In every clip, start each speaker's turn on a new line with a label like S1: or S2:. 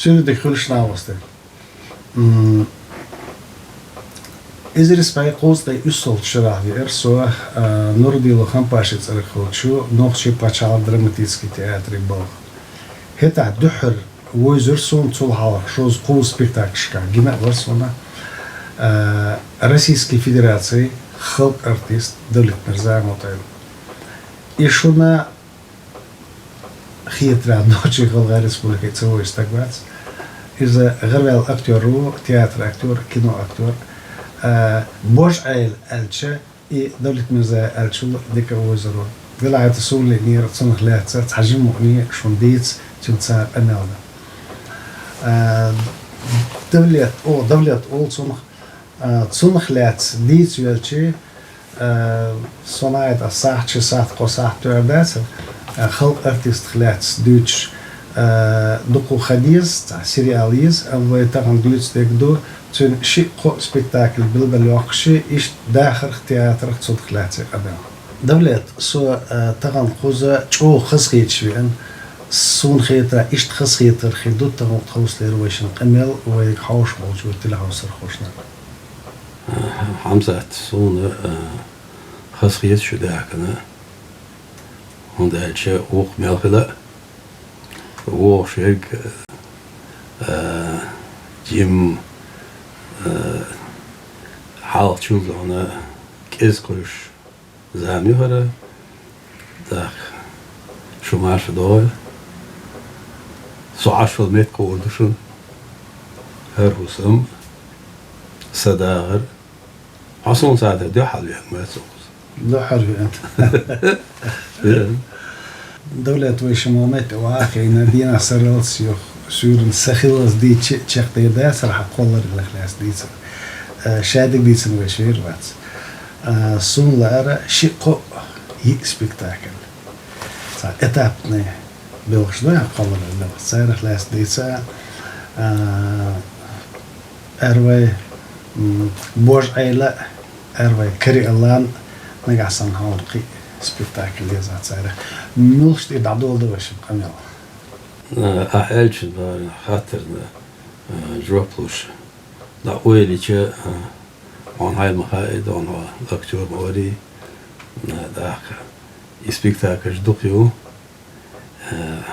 S1: سيدي خلشنا وسط إذا سباي قوس ده يوصل شراهي إرسوا نردي لو خم باشيت أرخوتشو نوخشي باشال دراماتيسكي تياتري باغ هتا دحر ويزرسون طول حالا شوز قوس سبيكتاكشكا جمع ورسونا Российской Федерации خلق артист دولة مرزا موطيل إيشونا خيترا نوتشي خلق республика تسوي استقبات إذا غربال أكتور تياتر أكتور كينو أكتور بوش عيل ألتشا إي دولة مرزا ألتشو ديكا وزرو دلعة تسول نير تصنخ لاتسا تحجم مؤنية شون ديتس تنسار أنالنا دولة أول تصنخ تصنخ لاتس ديتس يلتشي صناعة الصاحت شسات قصاحت تعبات خلق أرتيست خلاتس دوتش دقو خديز تاع سيرياليز أو تاعن دوتش ديكدو تون شي قو سبيكتاكل بالبلوقشي إيش داخل تياتر تصد خلاتس أبدا دولة سو تاعن قوزا شو خسخيت شوين سون خيترا إيش خسخيتر خدو تاعن تخوص ليرويشن قمل ويحوش موجود تلعوصر خوشنا
S2: حمزة سون خسخيت شو داكنا هند هالشيء وق ملخلا وشيك جيم حال شو زانا كيس كوش زامي هره داخ شو مارش دوي صعش الميت قولدشون هر حسم صداغر حصون ساعة دو حلوة ما تسوز
S1: دو حلوة أنت دولة ويشمومت واقعي ندينا سرلت سورن سخيلس دي تشيخ دي دا صراحة قولر الخلاص دي شادك دي سنوشير وات سون لارا شيقو سبيكتاكل اتابني بالغشنا قولر الخلاص سير خلاص دي أروي بوج عيلة أروي كري اللان نقعسن هاورقي سبيكتاكل اللي زاد سيره ملش تيد عبدول دوش بقميل
S2: أحيلش خاطر جروبلوش دا ويلي تشا عن هاي المخايد عن دكتور موري دا سبيكتاكل دقيو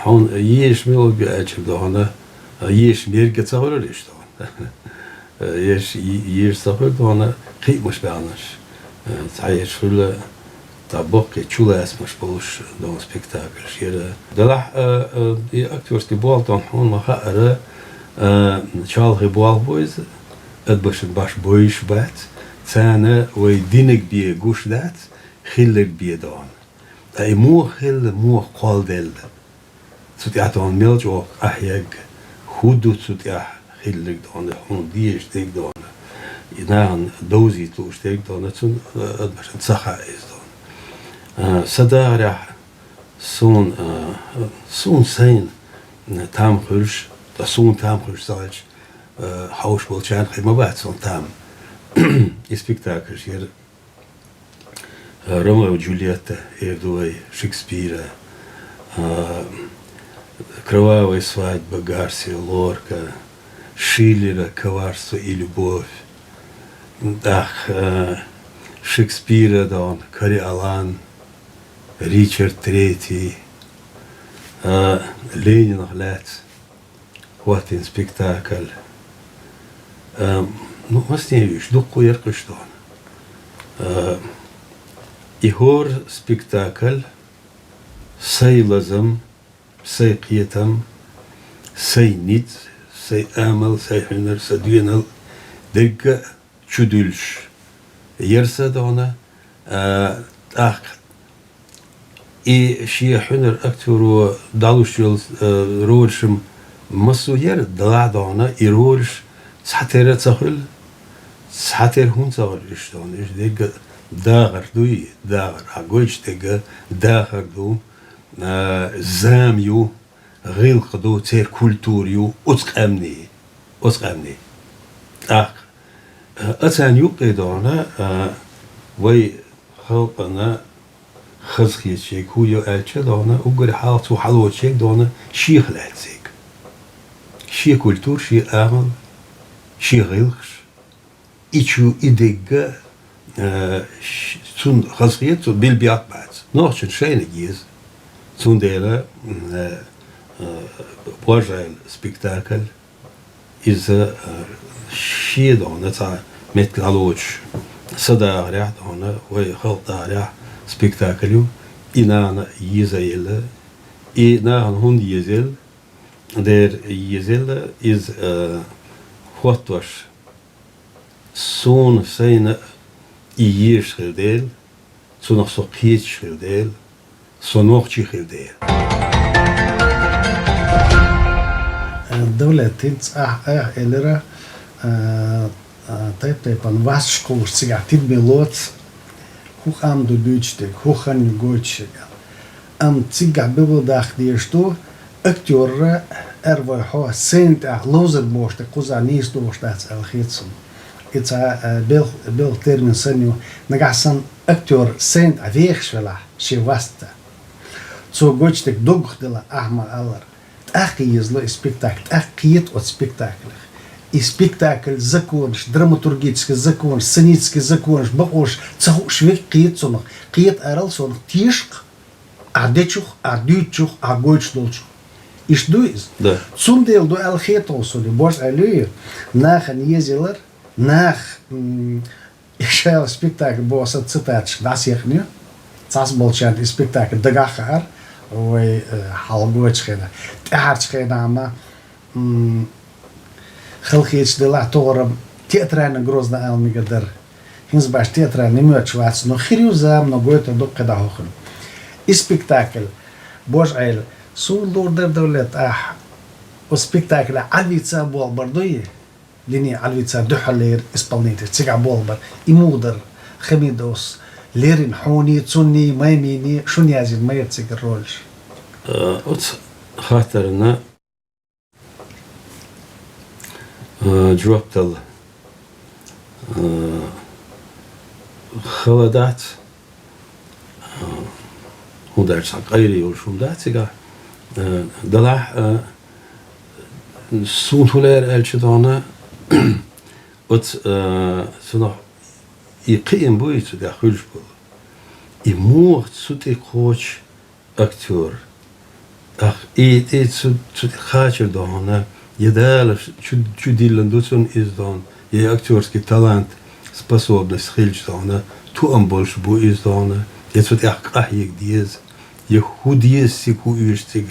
S2: هون يش ميل بيأجل دهنا يش ميرجع تصور ليش دهنا يش تصور دهنا قيم مش بعناش تعيش فل طبق تشولا اسمش بولش دون سبيكتاكل شيرا دلح اكتورسكي بولتون هون مخاطر شالغي بول بويز ادبش باش بويش بات ثانا ويدينك بيه جوش دات خيلك بيه دون اي مو خيل مو قال دل سوتياتون ميلج او احياج هودو سوتيا خيلك دون هون ديش ديك دون ينان دوزي توش ديك دون تون ادبش تصحى از صدارة سون سين تام خرش سون تام خرش سالج حوش بولشان خيمة بعد سون تام سبيكتاكل شير روميو وجولييتا إيردوي شكسبير كرواوي свадьба Гарсия Лорка Шиллера Коварство и любовь дах Шекспира дон Кори Алан Ричард III, Ленин глед, вот in спектакль. Ну, мастеришь, духу яркоштон. Игор спектакль, сей лазам, сей қиетам, сей нит, сей амал, сей хунер, сей дуенал, дегга чудульш. Ерса дона, ах, и شيء حنر أكتر دالوش رولشم مسؤولير دلادانا يرولش سحتر تسخل سحتر هون تسخل إشتون إيش ديك داغر دوي داغر عقولش ديك داغر دو زاميو غيل قدو تير كولتوريو أتقامني أتان يبقى دانا وي خلقنا خزخي شيك هو يأتي دانا وقول حالته حلوة شيك دانا شيخ لاتزيك شي كولتور شي أعمل شي غيلخش إيشو إدقة تون خاصية تون بالبيات بعد نوعشن شيء نجيز تون ديلا بواجه سبيكتاكل إذا شي دونه تا مثل علوش صدا عليه دونه وخلط عليه سبيكتاكليو إنا يزيل إنا هون يزيل der يزيل is what was zo'n zijn hier schildeel zo nog zo kiet schildeel zo nog schildeel
S1: الدولة تنصح إلرا طيب أن واسكور سيعتيد بلوت هو أم دو دوتشتك هو خان يقولش أم تيجع بيبل داخل ديشتو أكتور أروي هو سنت لوزر بوشت قوزا نيس دوشتات الخيتسون إتا بيل تيرمين سنيو نقعسن أكتور سنت أفيخش ولا شي واستا سو قوشتك دوغ دلا أحمر ألر تأخي يزلو سبيكتاكل تأخيت от спектаклях. И спектакль законш, драматургический законш, сценический законш, бахош, цахуш век киет сонох. Киет арал сонох тишк, дечух, дючух, гойчдолчух. Иш дуиз?
S2: Да.
S1: Цундел до алхето соли, бош алюе, нах езелер, нах ишел спектакль боса цитатш, да сехню, цас болчан спектакль дагахар, ой халгоч хена تعرف خينا ما خلقيش دلا تورم تياتران غروزنا علمي قدر هنز باش تياتران نموت شواتس نو خيريو زام نو غويت دو قدا هوخن سبيكتاكل بوش عيل سول دور در دولت وسبيكتاكل عليتسا بول بردوي ليني عليتسا دحلير اسبالنيتر تيغا بولبر يمودر خميدوس ليرين حوني تسوني مايميني شونيازين ما يتسيق الرولش
S2: خاطرنا جوابتل خلادات هو درس غيري وشو داتيغا دلع سون هولير الشدانا ات سنه يقيم بويت داخل بول يموت سوتي كوتش اكتور ach het zo gaat je dan je daar чудилен доцон is dan je актерский талант способность хилж dan tu am больше бо is dan je zo echt ахик диез je hoe diez sig hoe urstig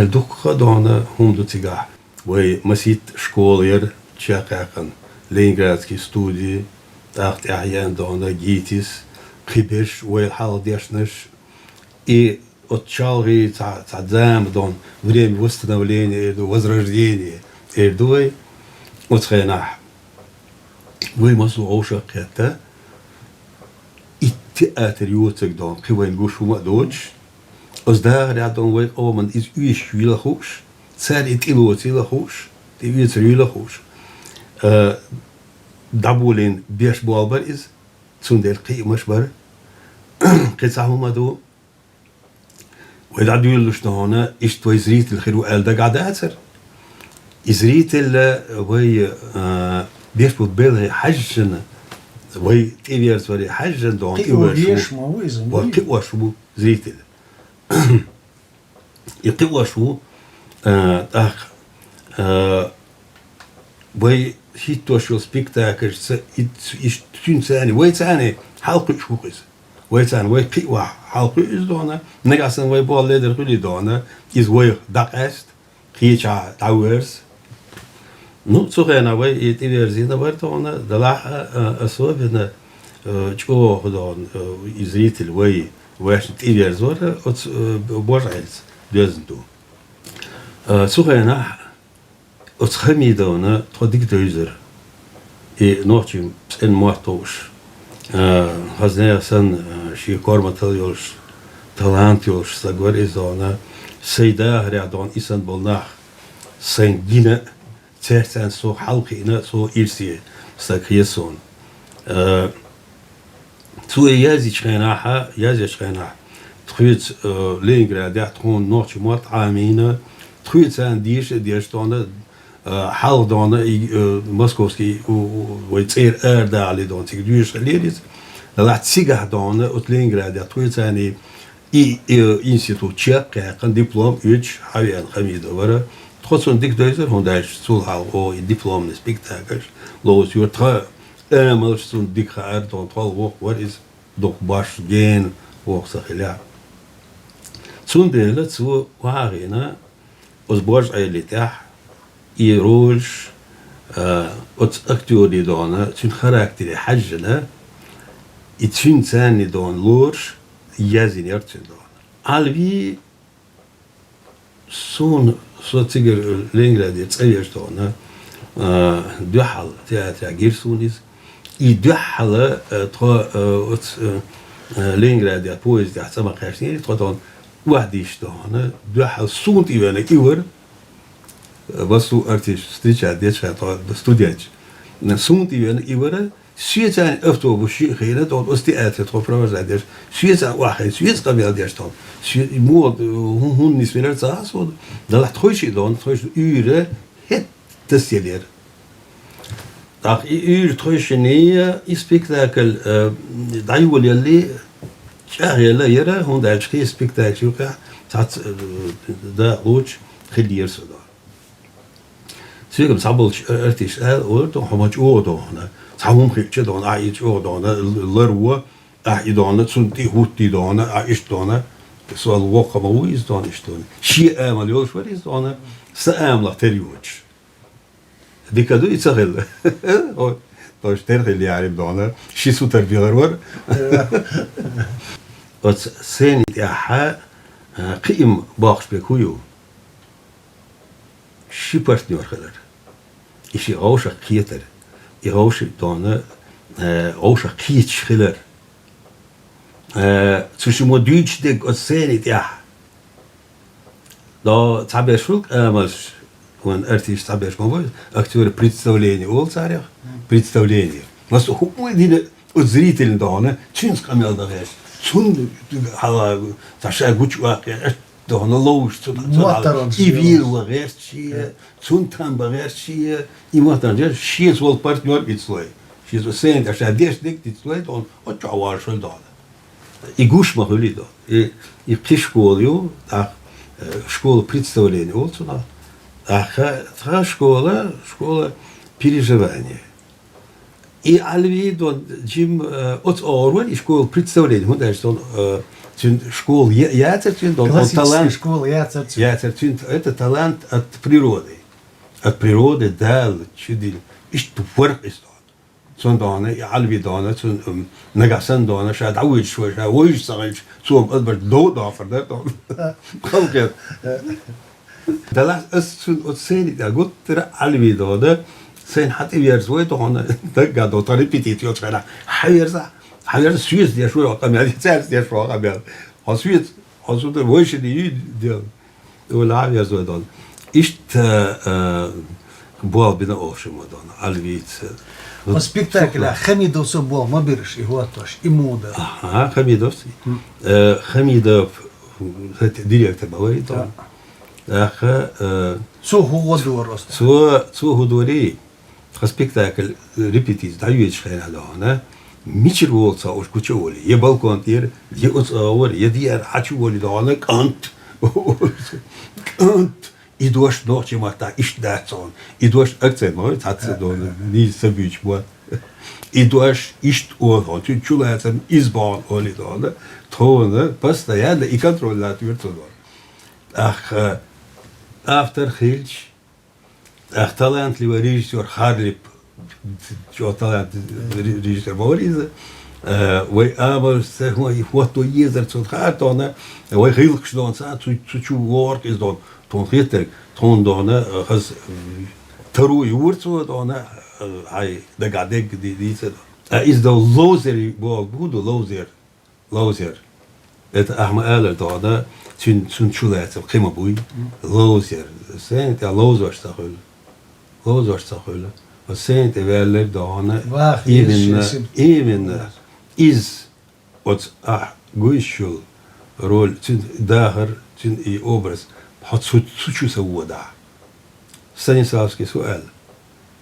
S2: doch dan dotiga wij masит школер чакахан Ленинградский студии dacht ja dan gitis khibеш wel hal deshnesh и от чалги цадзам дон время восстановления возрождения эрдуй от хена вы масу оша кета и театр ютек дон квен гушума додж os daar dan wij omen is u schwierig царь it ilotila hoes die wie schwierig hoes dabulin besh balbar is zunder qimash bar qitsahu do وإذا دولش هنا إشتوي زريت الخير وقال قاعد أثر زريت اللي وهي بيشبه بيلها حجنا وهي تيبيرز وهي حجنا دون قوة شو زريت اللي يقوى شو أخ وهي هيتو شو سبيكتاكل إيش ثاني وهي ثاني حلقة شو قيس ويتان وي قيوا حلقه is دونه نگاسن وي بول ليدر خلي دونه is وي داقست قيچا داورز نو سوغنا وي تيفيرزينا برتونه دلا اسوبنا چو دون izritel وي واش تيفيرز ور بورعز دزندو سوغنا ات خميدونه توديك دوزر اي نوچيم ان مارتوش Haznea san și cormatalios talantios sagori zona seida readon isan bolnach sen gine certain so halqina so irsi sakyeson tu yazichnah تخيت لينغراد يعطون نوتش موت عامين تخيت سان ديش ديشتونا حال دانه مسکوسکی و تیر دالی دان تیک دویش لیریز لات سیگه دانه اتلینگراد یا توی تانی اینستیتوت چک کن دیپلم 3 حاویان خمید وره خودشون دیک دویزر هندش سول حال او دیپلم نسبیکتاکش لوس یور تا املشون دیک خار دان طال وق وریز دوک باش گین وق سخیلا سون دلت سو واقعنا از باش ایلیته يروج أكتوري دونا تون خراكتري حجنا يتون ثاني دون لورش يازين يرتون دون على سون تيجر لينغرادي تسأيش دونا دوحل تياتر جيرسونيز يدوحل ترى لينغرادي بويز دي حسب ما خاشني ترى دون وحديش دونا دوحل سون تيوانا إيور was du artistisch dit gaat de student na sunt iwere siet zijn öfter wo schire dort aus die alte trophra das siet wache siet qabel der stand siet mod hun nis wieder saß und da lacht ruhig don frisch ure het das der ach ur truche nie spektakel da yol yali شاغله يرى هون ده شيء spektakel hat da ruch khilier so 지금 잡을 artiest or dan how much dan 사람 그렇게 dan 아이 dan 러워 아이 dan 순티 후티 dan 아이스 dan سؤال واقع ما هو is dan is dan شيء عمل يوش is dan سأعمل تريوج دي كده يتسهل باش ترغي يعرف dan شيء سوتر بيغرور بس سين يا قيم باخش بكويو شي بارتنر خلر إشي عوشة كيتر عوشة دانه عوشة كيت خلر تشي مو دويتش ديك أسيني يا دا تعبير شوك مش وان ارتيش تعبير ما أكتور представление أول صاريخ представление بس هو دي أزريت الدانه تشينس كامل دغيش شون هلا تشا قوش واقع دهنا لوش إيفيل وغير شيء سنتان بغير شيء إيماتان جل شيء سوال بارتنر بيتسوي شيء سوين عشان ديش ديك تسوي دون أتجاوز شو دون يجوش ما هولي دون يبكيش شكوليو تا شكول представление أولتنا تا شكول переживание и альви дон джим от орвен школ представление он даже дон школ яцертин дон талант
S1: школ
S2: яцертин это талант от природы дал чудил иш тфрق ist son dona альви дона son нагасан дона шад عوج شوي ويش صغير سو أكبر دو دافر ده دون كم ده لا أصلا أتصير ده قلت ترى альви دona sen hat wir so dona da gado repetition شغله حير سويس دي شوي قام يعني تسال دي شوي قام يعني سويس also der wollte die ولا يا زو دون ist بوال بنا اوشم دون الويت
S1: وسبيكتاكل خميدو سبوا ما بيرش هو توش إمودا
S2: خميدو خميدو ديريكتور باوي دون
S1: سو هو دور
S2: سو هو دوري سبيكتاكل ريبيتيز دايوش خير هذا ميشر وولسا اوش كوتشولي يبالكون تير يوصور يدير حچولي دانا كانت идош ночи мата иштдацон идош акцент может хатсдон ни сабич бо идош ишт он чулацен избан олидон тона постоянно и контролят виртуал ах автор хилч ах талантливый режиссер Харлип что талант режиссер Борис وي aber сехмой фото езер цот хатона وي хилк что сат чу ворк из дон ton ritter ton dona has taru yurtso dona ai da gadeg diese is the loser bo good loser это ahma ala dona tun chulat qima boy loser sent ya loser stakhul sent veler dona even is what guishul rol tun dahar tun I obraz hat so zu da Станиславский сؤал.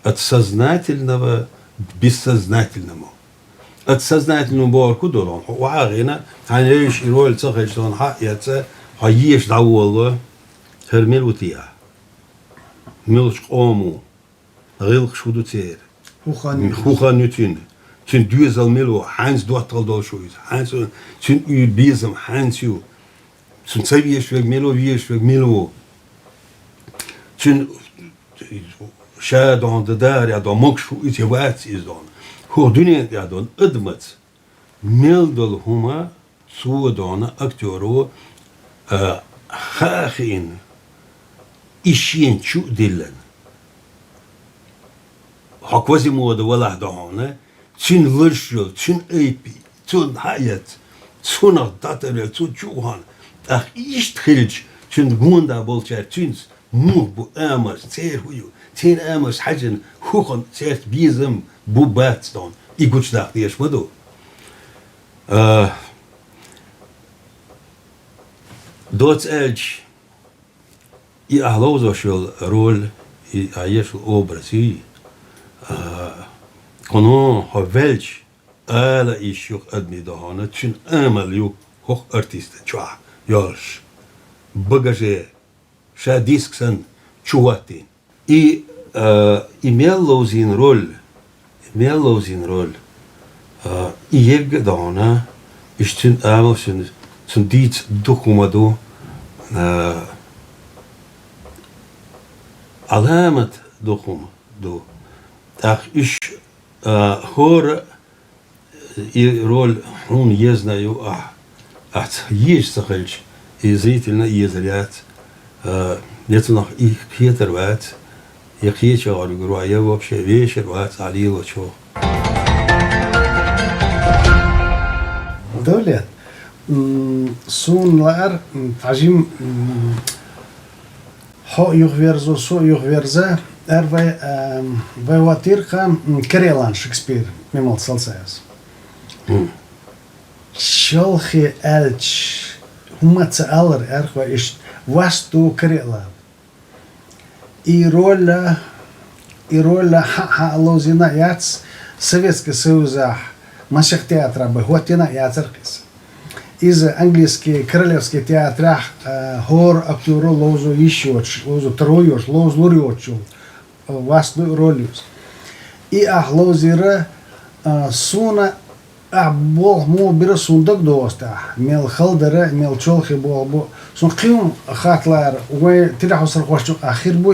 S2: От сознательного к бессознательному. От сознательного борку дорон. وعاغنا هنعيش يرول تخرج دون حق يتسا هيش دعوة هرمل وتيا ملش قومو غيلق شودو تير خوخان نتين تين دوزل ملو حانس دواتل دول شويز حانس تين بيزم حانس يو تين سبيش ويك ملو بيش ويك ملو تين شادون دار يا دون مكشو يتوات إز دون هو دنيا يا دون أدمت ميلدل هما سو دون أكتورو خاخين إشين شو دلن حكوزي مودا ولا دهونه تين لرشل تين أيبي تين حياة تين أغتاتر تين جوهان أخ إيش تخرج تين غوندا بولشار تين مو بو أمر تير هيو تين أمر حاجن خوخن تير بيزم بو بات دون يقولش داخل يش مدو دوت ألج يأهلوزو شو رول يعيش الأوبرسي كنو هفلج آلا إيشيوك أدمي دهانا تشين أمل يو هوخ أرتيست تشواه يالش بغاجي شا ديسك سن تشواتين ميلوزين رول يبقى دهانا إشتين أمل سن ديت دوكومادو علامة دوكومادو أخ إيش هور رول هون يزنا يو يش سخلج يزيتلنا يزريات يتنخ كيتر وات يخيش على جروية وبشي بيشر وات عليه وشو
S1: دولة سون لار تعجيم هو يغفرزو سو يغفرزه vai واتير خام كريلان شكسبير ميمال سالسايس شالخي ألش هما تسألر أرخوا إيش واستو كريلان إيرولا ха لوزينا ياتس Советский Союза маших театра бы хотина яцеркис из английский королевский театр хор актеру лозу ищёч лозу троёш лоз лурёчу васну ролюс и ахлозира суна бол мо бир сундак доста мел халдара мел чолхи бо сун ким хатлар و ترحصر خوش اخر بو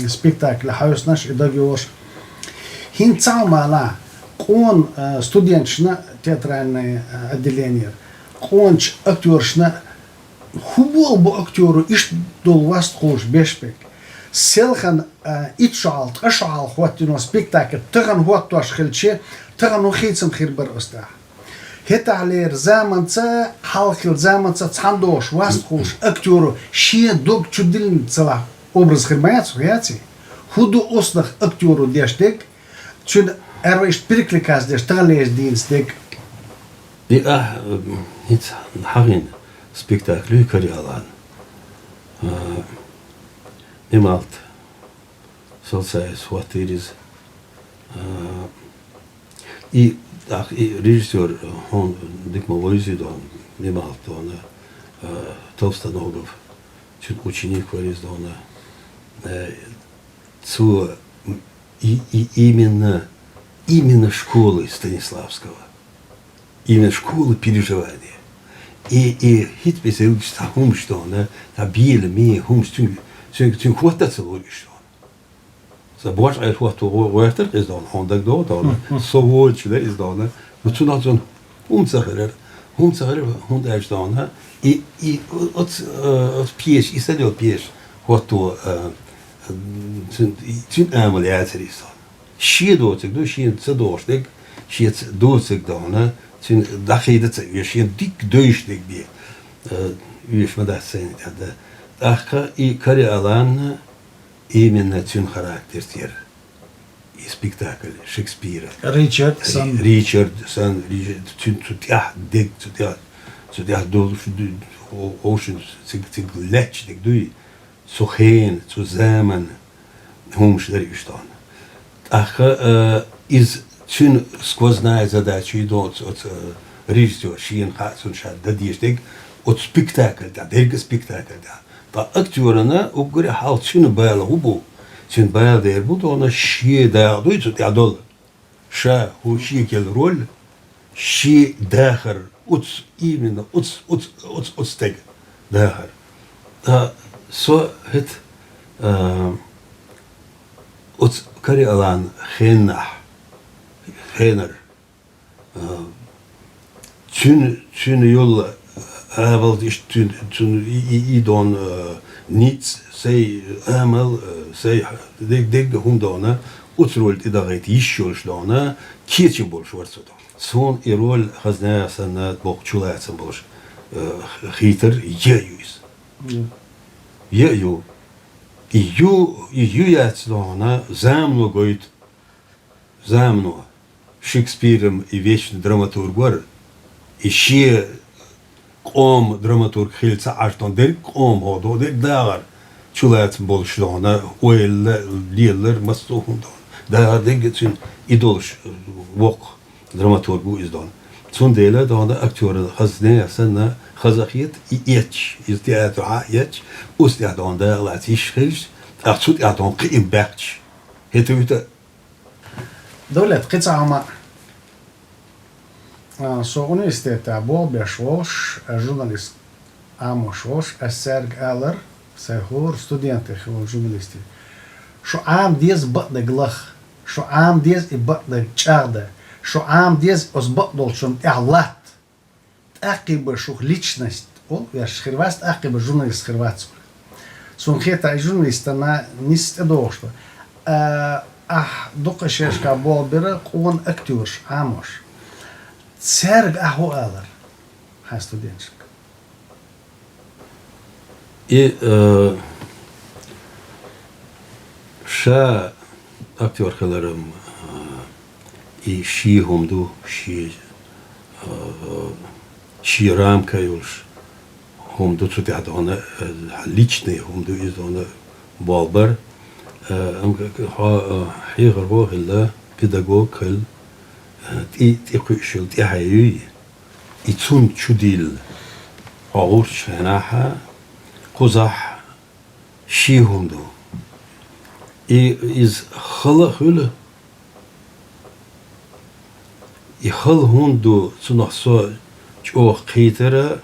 S1: спектакль хаёснаш идагёш хинцамала قون студентшна театральное отделение قونч актершна хубол бо актеру иш дол васт хош бешпек селхан итшалт ашал хватино спектакль таган хватташ хилче таган хитсам хирбар оста هتعلير زمن تا حالك زمن تا تندوش واسط خوش اكتورو شيء دوب تشدلن صلاح образ خرمات سوياتي هدو أصلح اكتورو ديشتك شون أرويش بريكليكاس ديش تغليش دينستك
S2: دي هيت حقين سبيكتاكل كريالان نمالت سلسايس واتيريز режиссер, он дикмовозит, он немал, он Толстоногов, чуть ученик варис, он цу именно школы Станиславского, именно школы переживания. И хит писал, что он объели мне, тюн хвататься логично. Boş erfat oğurtur is dan handak dan sovoçlar is dan bütün azın humsager hund erdan ha i at pies istediyor pies hotu tün ameliyatlar is dan şiye doçuk do şiye tsadoştek şiye doçuk dan ha tün dahidet şiye dik döyüştek bir üyüşmede sen de ahka i kare alan именно тюн характер и спектакль Шекспира.
S1: Ричардсон,
S2: тутя дик, тутя дол, ocean, леч, дуй, сухен, zusammen, Humšler ištan. Ach, iz čin skvozная задача идут от режиссера, шин хатsun шад, да диштег, от спектакль, да, дерг спектакль, да. Та актерна, угоре хал чин байла хубу, чин байла дер буд, она ши да, дуйцут я дол. Ша, ху ши кел роль, ши дахар, уц, именно, уц стег, дахар. Та, со, хет, уц, кари алан, хенер, tyn jul avald is tyn idon niets sei amal sei deg hundona utrolt idaret ishol shdona kietchen bol schwarzoda son irol khazna sana bokchulatsan bolsh khiter yeyus yeyu яцдона замно гоит замно Шекспиром и вечный драматург и ще ком драматург хилца аштон дер ком hodо дер дагар чулац болшдона ойл лилер мастохундон да дегетин идолш вок драматургу издон цундела дона актер хазне асна خزاخيت يتش يستيعتو يتش وستيعتون دا لاتيش خلش أخذت يعتون قيم باكش هتويتا
S1: دولة قطعة ما سو universitete Bolbešvoš, žurnalist Amos Voš, Serg Eller, Sehur, studenti žurnalisti. Šo am diez batde glach, šo am diez I batde čarde, šo am diez os batdolšon lat. Акиба шух личность, он вяш хрваст, акиба журналист хрватск. Сон хета журналист она не стедошло. Дока шешка болбера, он актёрш, амош. Церг аху алар, хай студентшик.
S2: И ша актер хелером и ши хомду, ши рамка юлш хомду цути адона личный хомду издона болбер хигр вогла педагог хел и кушил и хаюй и цун чудил аурш наха قزح شي هندو из хала хуле и хал хунду цунахсо чох хитера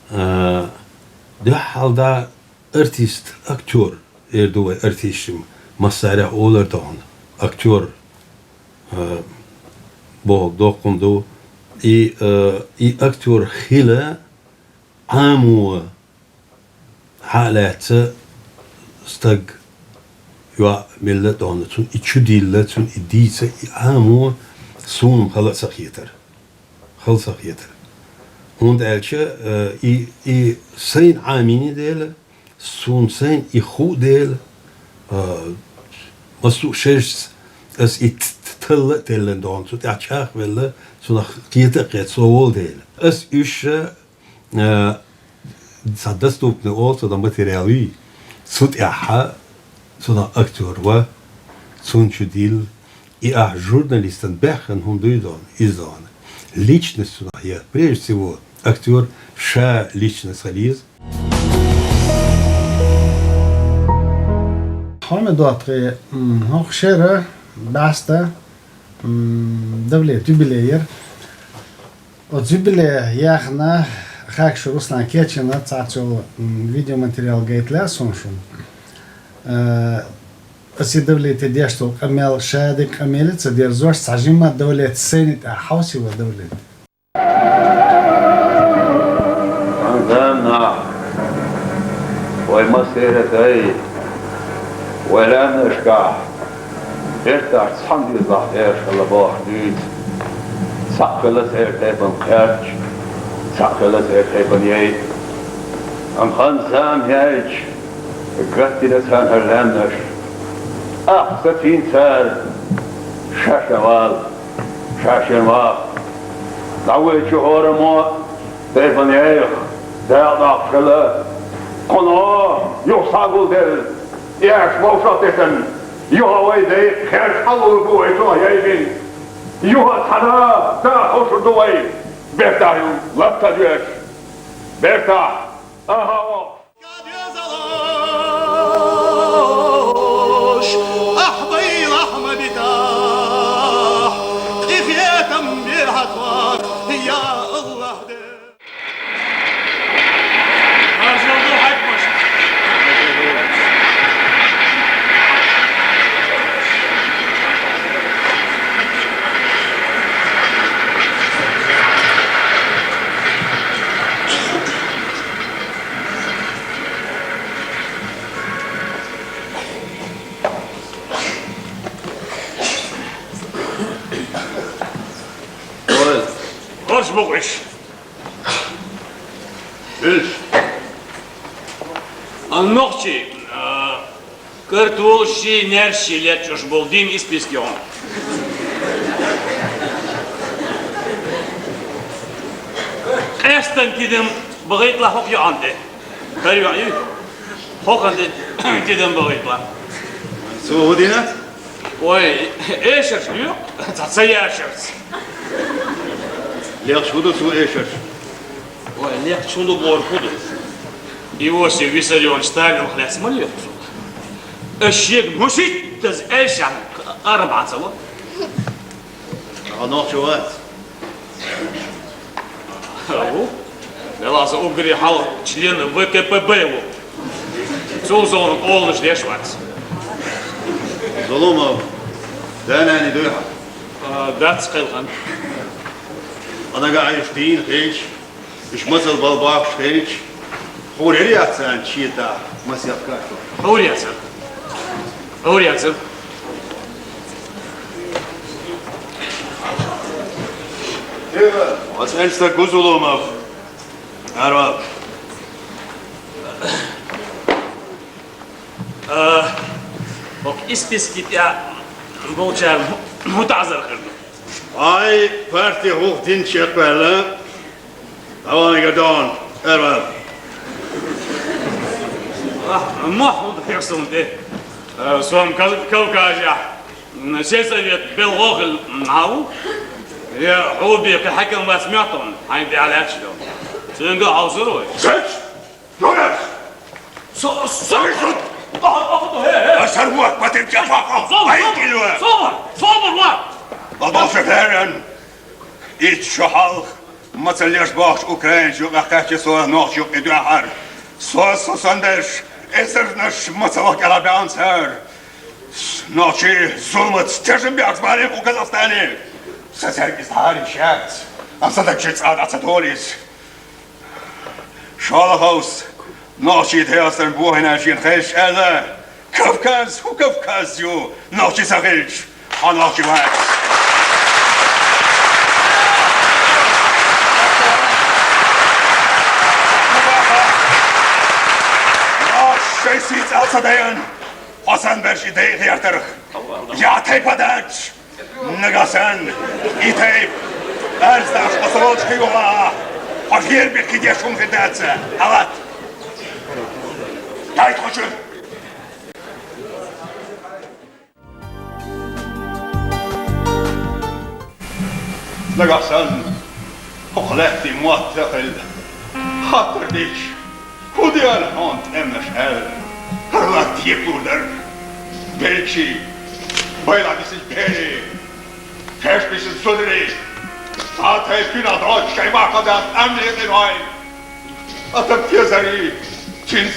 S2: да халда артист актер эрдуй артистим масара олардон актер бог докунду и актер хила аму حالات استق يوا ملتون تون اتشديل تون اديسه عامو سون خلاص خيتر خلص خيتر هوند الچه اي سين عامين ديل سون سين اخو ديل مسو شش اس اتتل ديلن دون تو تاچاخ ولا سون خيتر قيت سوول ديل اس اش доступны also до материалы суд яха сюда актер сун чудил и журналистен бехан хундуидон издон личность сюда я прежде всего актер ша личность хализ
S1: حال دواتري هوخشرة باستا دولة جوبيلير وجوبيلير ياخنا خاكش Руслан Кечина цацул видеоматериал гейтля соншун. أسي دولة تديشتو كمل شادك كملت سدير زوج تعجمة دولة سنة حوسي ودولة.
S3: أنزلنا والمسيرة أي ولا نشكع إرتاح صندي الظهير شلا بوحديد سقلت إرتاح بنقيرش سقلت إرتاح بنيي أم خنسام هيج قتل سان هرلانش أحسفين سال شاشوال شاشنوال دعوة شهور مو تيفن يخ دعوة خلا قناه يصابوا دل يعش موفرتكن يوها ويدي خير حلو بوي تو يايبين يوها تنا تا خوش دوي بيرتا يو لابتا ديش بيرتا اها
S4: أحضي أحمد تاح إفيتم بالهطوار يا الله أرجو حق مش Hoş bu iş.
S3: ايش
S4: Annoqchi, kartulshi nershi letjosh boldin ispiskion. Qestan kidim bğaytla hok yandi. Kariyu. Hok andi kidim bğaytla.
S3: سو هدينا
S4: Oy, eşer diyor. Tatsaya eşer.
S3: ليش هدو سو ايشر
S4: Oy, lek çulu borkudu. Iosif Vissarionovich Stalin خلاص مليون. الشيخ مشيت ايش يعني 4 سوا.
S3: نوع شوات
S4: Ого. Беласа угри хал член ВКПБ его. Созон олныш дешвац.
S3: ظلومه داناني دوحة
S4: Дац қылған.
S3: أنا قاعد يشتين خيش مش مثل بالباق خيش هو رياضة شيء تا مسيح كاتو
S4: Аурияцын. Аурияцын.
S3: Was ernst der Guzulomov? Arab.
S4: Бок исписки я болча мутазар қырды.
S3: Ay parti hoch din çekberle. Avani gadon. Arab.
S4: Махмуд персонте. Свам Кавказя. Сельсовет Белгогл нау. يا حوبي كحكم ما سمعتهم عندي على أكشلو سنقع عوزروي
S3: Seç. Jonas.
S4: صبر أخذوا هي
S3: Asarbuak batim çafaka. Ay kilua.
S4: صبر وار
S3: Adam şeferen. İç şahal. Matsalyaş bağış Ukrayna şu akçe soğa nox yok eduahar. Soğa sosandeş. Esernaş matsalak alaban ser. Noçi zulmet stежим бяк барем у Казахстане. Сесерг изхари шат. Амсадак чиц ад ацаторис. Шалахаус. Noçi teasern buhena şin xeş ele. Kafkaz hu Kafkaz yo. Noçi sagic. Anoçi var. Şey siz alsadayın. Hasan Berşi deyik yartırık. Ya teypadaç. Nagasan. İteyp. Erzdaş asoloçki yola. Aşyer bir kidye şun fidatsa. Alat. Tayt hoşun. Nagasan. Oqlati muattaqil. Hatır diş. Hudyan hont emmeşel. Harlat yepurder. Belki. Bayladisiz beri. Teşbisiz sudri. Atay pinadot şeymakadan emniyetin hain. Atam tiyazari. Çins.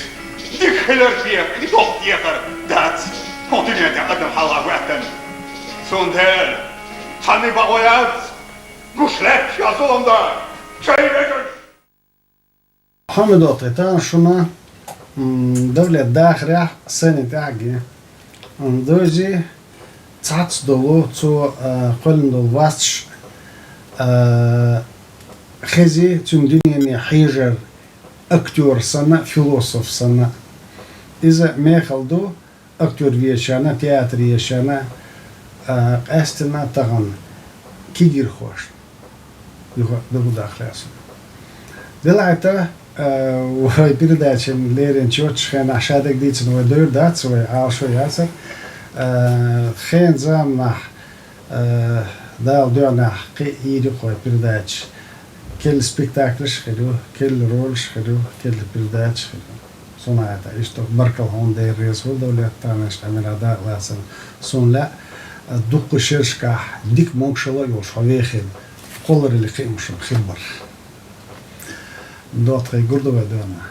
S3: Dikhiler diye. Dok diyekar. Dat. Kontinente adım halavetten. Sundel. Tanni bagoyat. Guşlek yazılımda. Çayrecek.
S1: محمد وطيتان شنا دولة داخرة سنة تعجي دوجي تعطس دولو تو قلن دول واسش خزي تم دنيا حيجر أكتور سنة فيلوسوف سنة إذا ما خلدو أكتور فيشانا تياتر يشانا أستنا تغن كيجر خوش دول داخرة سنة دلعتا وهي передача ليرين تشوتش كان عشادك ديتن ودور دات سوي عال شوي ياسر خين زامنا داو دونا قي إيدي خوي برداتش كل سبيكتاكلش خدو كل رولش خدو كل برداتش خدو صناعة إشتو بركة هون داير رئيس والدولة تانش تعمل أداء لازم صون لا دق شرشكا ديك موكشلا يوش حويخد قولر اللي قيمش بخبر دوت غي قردو بدونا